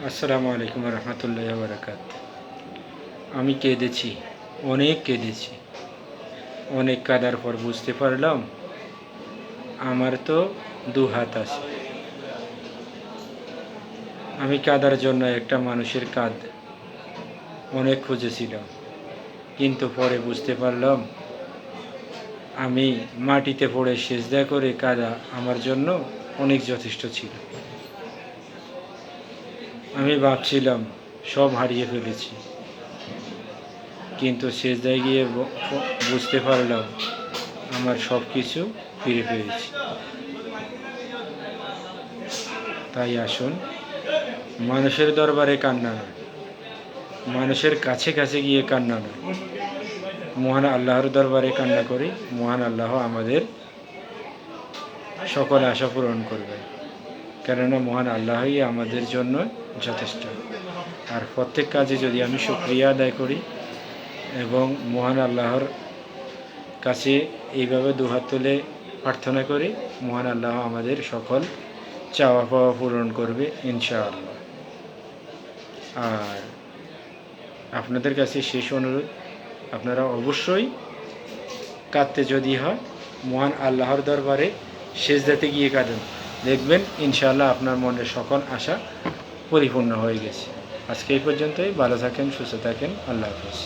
আসসালামু আলাইকুম রহমতুল্লাহ বারাকাত। আমি কেঁদেছি, অনেক কেঁদেছি। অনেক কাঁদার পর বুঝতে পারলাম আমার তো দু হাত আছে। আমি কাঁদার জন্য একটা মানুষের কাঁধ অনেক খুঁজেছিলাম, কিন্তু পরে বুঝতে পারলাম আমি মাটিতে পড়ে সেজদা করে কাঁদা আমার জন্য অনেক যথেষ্ট ছিল। আমি ভাবছিলাম সব হারিয়ে ফেলেছি, কিন্তু সেজদায় গিয়ে বুঝতে পারলাম আমার সব কিছু ফিরে পেয়েছি। তাই আসুন, মানুষের দরবারে কান্না নয়, মানুষের কাছে কাছে গিয়ে কান্না নয়, মহান আল্লাহর দরবারে কান্না করি। মহান আল্লাহ আমাদের সকল আশা পূরণ করবে, কেননা মহান আল্লাহই আমাদের জন্য যথেষ্ট। আর প্রত্যেক কাজে যদি আমি শুকরিয়া আদায় করি এবং মহান আল্লাহর কাছে এইভাবে দুহাত তুলে প্রার্থনা করি, মহান আল্লাহ আমাদের সকল চাওয়া পাওয়া পূরণ করবে ইনশাআল্লাহ। আর আপনাদের কাছে শেষ অনুরোধ, আপনারা অবশ্যই কাঁদতে যদি হয় মহান আল্লাহর দরবারে সেজদাতে গিয়ে কাঁদেন, দেখবেন ইনশাআল্লাহ আপনার মনের সকল আশা পরিপূর্ণ হয়ে গেছে। আজকে এই পর্যন্তই। ভালো থাকেন, সুস্থ থাকেন। আল্লাহ হাফিজ।